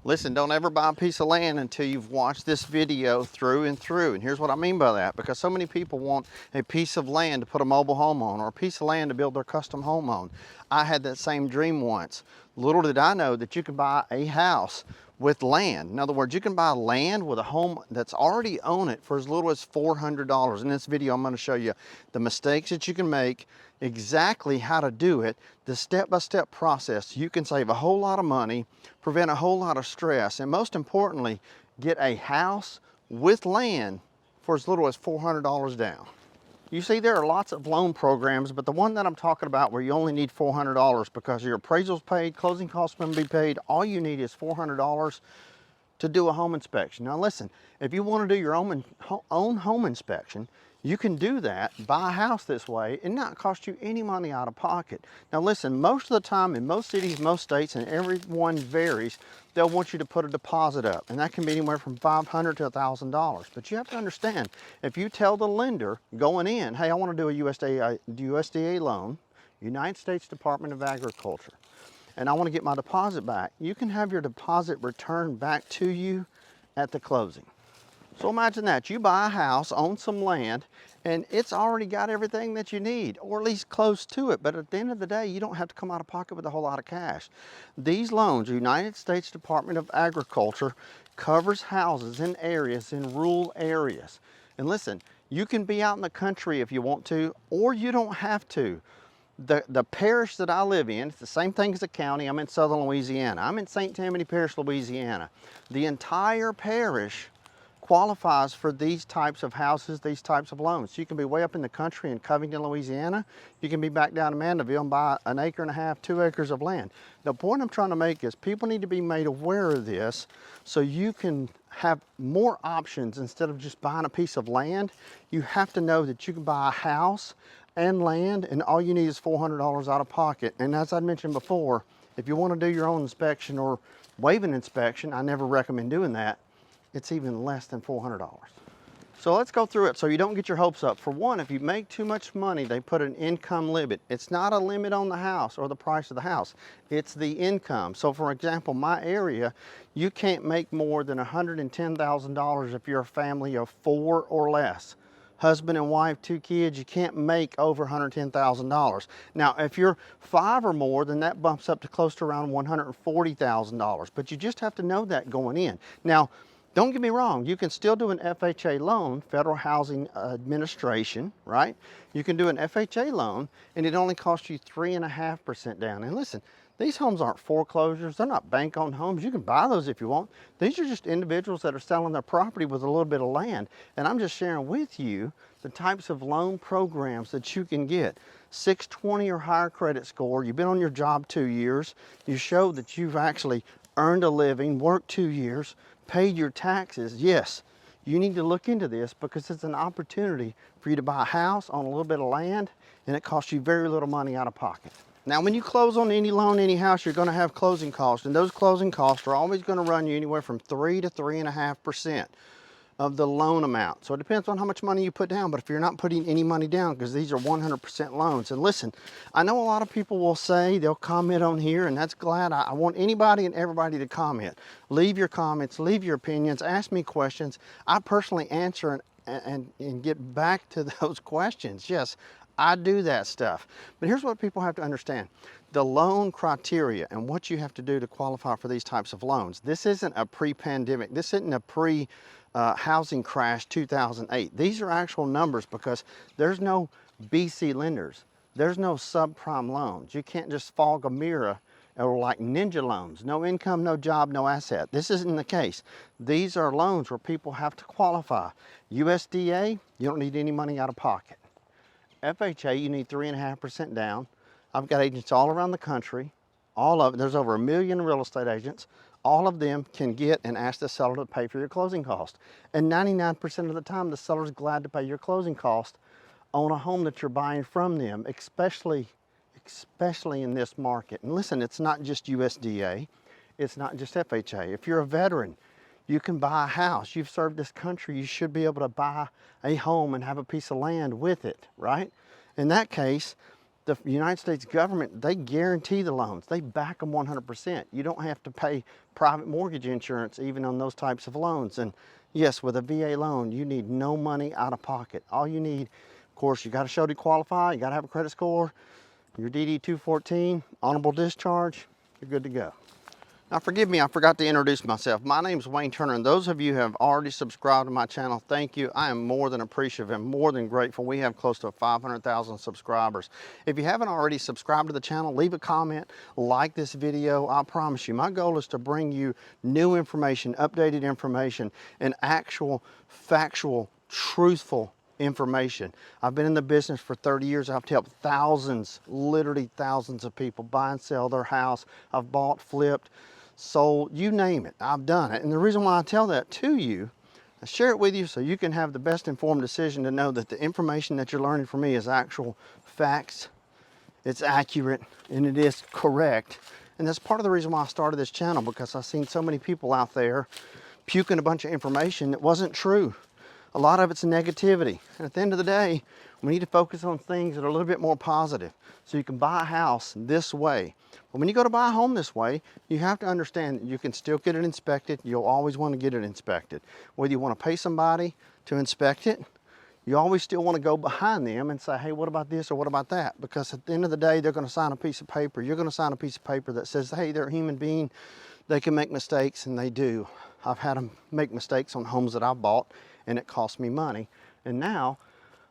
Listen, don't ever buy a piece of land until you've watched this video through and through. And here's what I mean by that, because so many people want a piece of land to put a mobile home on, or a piece of land to build their custom home on. I had that same dream once. Little did I know that you could buy a house with land. In other words, you can buy land with a home that's already on it for as little as $400. In this video, I'm going to show you the mistakes that you can make, exactly how to do it, the step-by-step process. You can save a whole lot of money, prevent a whole lot of stress, and most importantly, get a house with land for as little as $400 down. You see, there are lots of loan programs, but the one that I'm talking about where you only need $400 because your appraisal's paid, closing costs will be paid, all you need is $400 to do a home inspection. Now listen, if you want to do your own home inspection, you can do that, buy a house this way, and not cost you any money out of pocket. Now listen, most of the time in most cities, most states, and everyone varies, they'll want you to put a deposit up, and that can be anywhere from $500 to $1,000. But you have to understand, if you tell the lender going in, hey, I want to do a USDA loan, United States Department of Agriculture, and I want to get my deposit back, you can have your deposit returned back to you at the closing. So imagine that, you buy a house, own some land, and it's already got everything that you need, or at least close to it. But at the end of the day, you don't have to come out of pocket with a whole lot of cash. These loans, United States Department of Agriculture, covers houses in areas, in rural areas. And listen, you can be out in the country if you want to, or you don't have to. The parish that I live in, it's the same thing as the county. I'm in southern Louisiana. I'm in St. Tammany Parish, Louisiana. The entire parish qualifies for these types of houses, these types of loans. So you can be way up in the country in Covington, Louisiana. You can be back down in Mandeville and buy an acre and a half, 2 acres of land. The point I'm trying to make is people need to be made aware of this so you can have more options instead of just buying a piece of land. You have to know that you can buy a house and land, and all you need is $400 out of pocket. And as I mentioned before, if you want to do your own inspection or waive an inspection, I never recommend doing that. It's even less than $400. So let's go through it so you don't get your hopes up. For one, if you make too much money, they put an income limit. It's not a limit on the house or the price of the house. It's the income. So for example, my area, you can't make more than $110,000 if you're a family of 4 or less. Husband and wife, 2 kids, you can't make over $110,000. Now, if you're 5 or more, then that bumps up to close to around $140,000. But you just have to know that going in. Now, don't get me wrong, you can still do an FHA loan, Federal Housing Administration, right? You can do an FHA loan, and it only costs you 3.5% down. And listen, these homes aren't foreclosures, they're not bank-owned homes. You can buy those if you want. These are just individuals that are selling their property with a little bit of land. And I'm just sharing with you the types of loan programs that you can get. 620 or higher credit score, you've been on your job 2 years, you show that you've actually earned a living, worked 2 years, paid your taxes. Yes, you need to look into this because it's an opportunity for you to buy a house on a little bit of land, and it costs you very little money out of pocket. Now, when you close on any loan, any house, you're going to have closing costs, and those closing costs are always going to run you anywhere from 3 to 3.5% of the loan amount. So it depends on how much money you put down, but if you're not putting any money down, because these are 100% loans. And listen, I know a lot of people will say, they'll comment on here, and that's glad. I want anybody and everybody to comment. Leave your comments, leave your opinions, ask me questions. I personally answer and get back to those questions. Yes, I do that stuff. But here's what people have to understand. The loan criteria and what you have to do to qualify for these types of loans. This isn't a pre-pandemic. This isn't a pre-housing crash 2008. These are actual numbers because there's no BC lenders. There's no subprime loans. You can't just fog a mirror or like ninja loans. No income, no job, no asset. This isn't the case. These are loans where people have to qualify. USDA, you don't need any money out of pocket. FHA, you need 3.5% down. I've got agents all around the country. There's over 1 million real estate agents. All of them can get and ask the seller to pay for your closing cost. And 99% of the time, the seller's glad to pay your closing cost on a home that you're buying from them, especially in this market. And listen, it's not just USDA. It's not just FHA. If you're a veteran, you can buy a house. You've served this country. You should be able to buy a home and have a piece of land with it, right? In that case, The United States government, they guarantee the loans. They back them 100%. You don't have to pay private mortgage insurance even on those types of loans. And yes, with a VA loan, you need no money out of pocket. All you need, of course, you got to show to qualify, you got to have a credit score, your DD 214, honorable discharge, you're good to go. Now forgive me, I forgot to introduce myself. My name is Wayne Turner, and those of you who have already subscribed to my channel, thank you. I am more than appreciative and more than grateful. We have close to 500,000 subscribers. If you haven't already subscribed to the channel, leave a comment, like this video. I promise you, my goal is to bring you new information, updated information, and actual, factual, truthful information. I've been in the business for 30 years. I've helped thousands, literally thousands of people buy and sell their house. I've bought, flipped, sold, you name it, I've done it. And the reason why I tell that to you, I share it with you so you can have the best informed decision to know that the information that you're learning from me is actual facts, it's accurate, and it is correct. And that's part of the reason why I started this channel, because I've seen so many people out there puking a bunch of information that wasn't true. A lot of it's negativity. And at the end of the day, we need to focus on things that are a little bit more positive. So you can buy a house this way. But when you go to buy a home this way, you have to understand that you can still get it inspected. You'll always want to get it inspected. Whether you want to pay somebody to inspect it, you always still want to go behind them and say, hey, what about this or what about that? Because at the end of the day, they're going to sign a piece of paper. You're going to sign a piece of paper that says, hey, they're a human being. They can make mistakes, and they do. I've had them make mistakes on homes that I've bought, and it cost me money. And now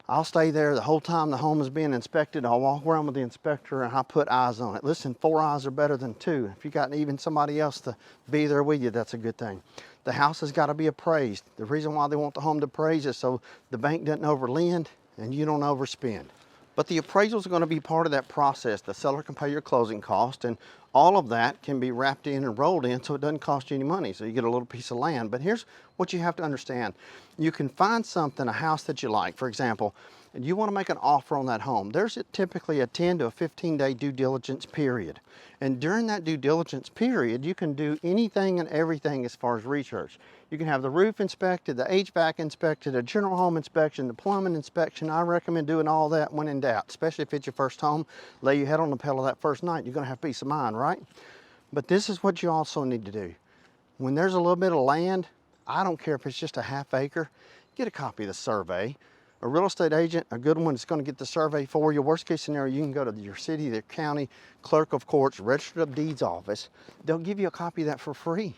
I'll stay there the whole time the home is being inspected. I'll walk around with the inspector and I put eyes on it. Listen, 4 eyes are better than 2. If you got even somebody else to be there with you, that's a good thing. The house has got to be appraised. The reason why they want the home to appraise is so the bank doesn't overlend and you don't overspend. But the appraisals are going to be part of that process. The seller can pay your closing cost, and all of that can be wrapped in and rolled in so it doesn't cost you any money. So you get a little piece of land. But here's what you have to understand. You can find something, a house that you like, for example, and you want to make an offer on that home. There's typically a 10 to a 15-day due diligence period. And during that due diligence period, you can do anything and everything as far as research. You can have the roof inspected, the HVAC inspected, a general home inspection, the plumbing inspection. I recommend doing all that when in doubt, especially if it's your first home. Lay your head on the pillow that first night, you're going to have peace of mind, right? But this is what you also need to do. When there's a little bit of land, I don't care if it's just a half acre, get a copy of the survey. A real estate agent, a good one, is going to get the survey for you. Worst case scenario, you can go to your city, the county, clerk of courts, registered of deeds office. They'll give you a copy of that for free.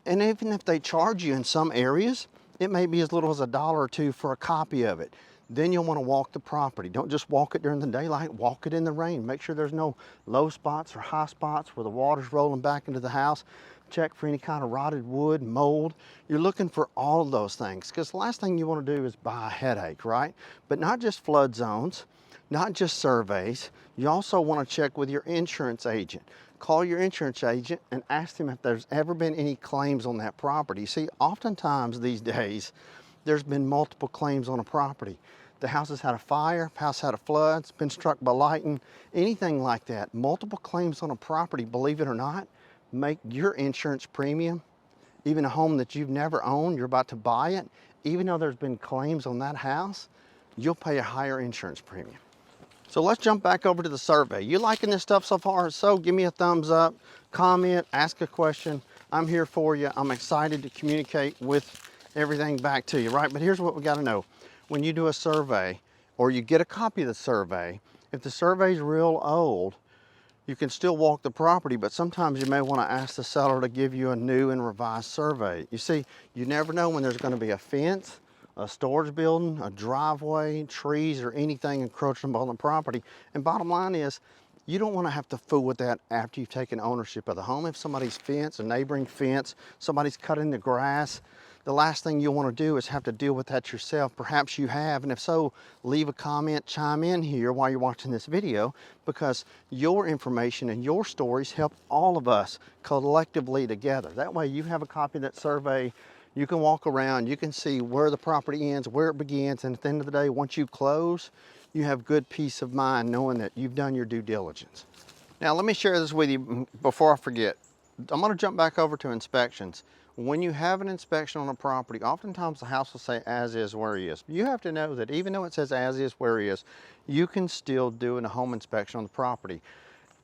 And even if they charge you in some areas, it may be as little as $1 or $2 for a copy of it. Then you'll want to walk the property. Don't just walk it during the daylight, walk it in the rain. Make sure there's no low spots or high spots where the water's rolling back into the house. Check for any kind of rotted wood, mold. You're looking for all of those things, because the last thing you want to do is buy a headache, right? But not just flood zones, not just surveys. You also want to check with your insurance agent. Call your insurance agent and ask them if there's ever been any claims on that property. See, oftentimes these days, there's been multiple claims on a property. The house has had a fire, house had a flood, it's been struck by lightning, anything like that. Multiple claims on a property, believe it or not, make your insurance premium, even a home that you've never owned, you're about to buy it, even though there's been claims on that house, you'll pay a higher insurance premium. So let's jump back over to the survey. You liking this stuff so far? So give me a thumbs up, comment, ask a question. I'm here for you. I'm excited to communicate with everything back to you, right? But here's what we got to know. When you do a survey, or you get a copy of the survey, if the survey's real old, you can still walk the property, but sometimes you may want to ask the seller to give you a new and revised survey. You see, you never know when there's going to be a fence, a storage building, a driveway, trees, or anything encroaching upon the property. And bottom line is, you don't want to have to fool with that after you've taken ownership of the home. If somebody's fence, a neighboring fence, somebody's cutting the grass, the last thing you'll want to do is have to deal with that yourself. Perhaps you have, and if so, leave a comment, chime in here while you're watching this video, because your information and your stories help all of us collectively together. That way you have a copy of that survey, you can walk around, you can see where the property ends, where it begins, and at the end of the day, once you close, you have good peace of mind knowing that you've done your due diligence. Now let me share this with you before I forget. I'm gonna jump back over to inspections. When you have an inspection on a property, oftentimes the house will say as is where he is. You have to know that even though it says as is where he is, you can still do a home inspection on the property.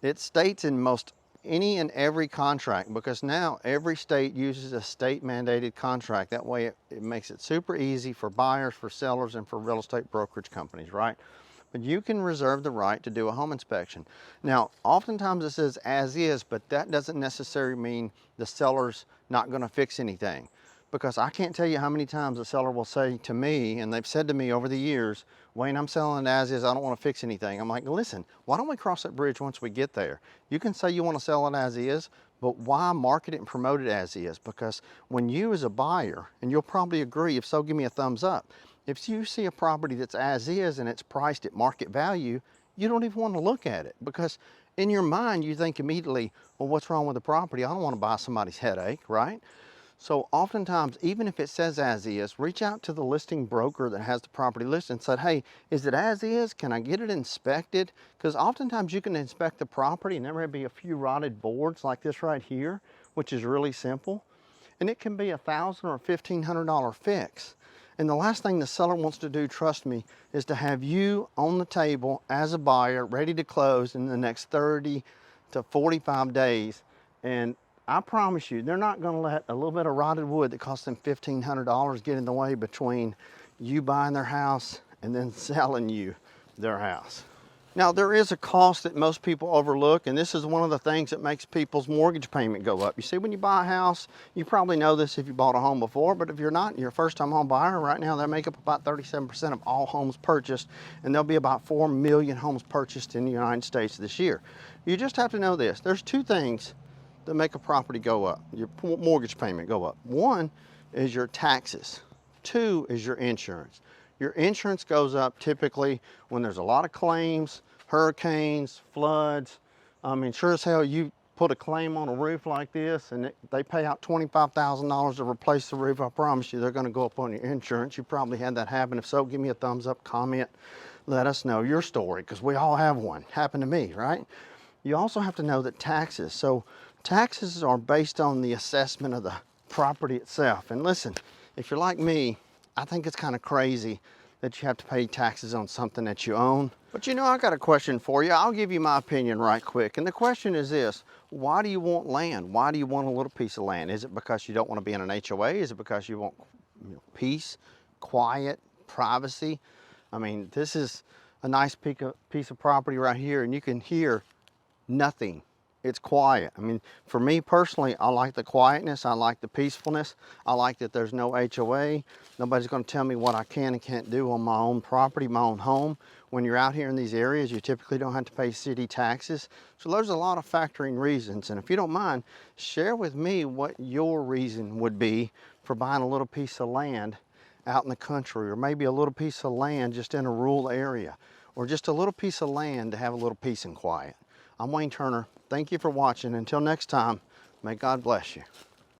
It states in most any and every contract, because now every state uses a state mandated contract. That way it makes it super easy for buyers, for sellers, and for real estate brokerage companies, right? But you can reserve the right to do a home inspection. Now, oftentimes it says as is, but that doesn't necessarily mean the seller's not gonna fix anything. Because I can't tell you how many times a seller will say to me, and they've said to me over the years, Wayne, I'm selling it as is, I don't want to fix anything. I'm like, listen, why don't we cross that bridge once we get there? You can say you want to sell it as is, but why market it and promote it as is? Because when you as a buyer, and you'll probably agree, if so, give me a thumbs up. If you see a property that's as is and it's priced at market value, you don't even want to look at it, because in your mind, you think immediately, well, what's wrong with the property? I don't want to buy somebody's headache, right? So oftentimes, even if it says as is, reach out to the listing broker that has the property listed and said, hey, is it as is? Can I get it inspected? Because oftentimes you can inspect the property and there may be a few rotted boards like this right here, which is really simple. And it can be $1,000 or $1,500 fix. And the last thing the seller wants to do, trust me, is to have you on the table as a buyer ready to close in the next 30 to 45 days. And I promise you, they're not going to let a little bit of rotted wood that cost them $1,500 get in the way between you buying their house and then selling you their house. Now, there is a cost that most people overlook, and this is one of the things that makes people's mortgage payment go up. You see, when you buy a house, you probably know this if you bought a home before, but if you're not, you're a first-time home buyer, right now they make up about 37% of all homes purchased, and there'll be about 4 million homes purchased in the United States this year. You just have to know this. There's two things that make a property go up, your mortgage payment go up. One is your taxes. Two is your insurance. Your insurance goes up typically when there's a lot of claims, hurricanes, floods. I mean, sure as hell, you put a claim on a roof like this and they pay out $25,000 to replace the roof. I promise you, they're gonna go up on your insurance. You probably had that happen. If so, give me a thumbs up, comment, let us know your story, because we all have one. Happened to me, right? You also have to know that taxes. So taxes are based on the assessment of the property itself. And listen, if you're like me, I think it's kind of crazy that you have to pay taxes on something that you own. But you know, I got a question for you. I'll give you my opinion right quick. And the question is this: why do you want land? Why do you want a little piece of land? Is it because you don't want to be in an HOA? Is it because you want peace, quiet, privacy? I mean, this is a nice piece of property right here, and you can hear nothing. It's quiet. I mean, for me personally, I like the quietness. I like the peacefulness. I like that there's no HOA. Nobody's going to tell me what I can and can't do on my own property, my own home. When you're out here in these areas, you typically don't have to pay city taxes. So there's a lot of factoring reasons. And if you don't mind, share with me what your reason would be for buying a little piece of land out in the country, or maybe a little piece of land just in a rural area, or just a little piece of land to have a little peace and quiet. I'm Wayne Turner. Thank you for watching. Until next time, may God bless you.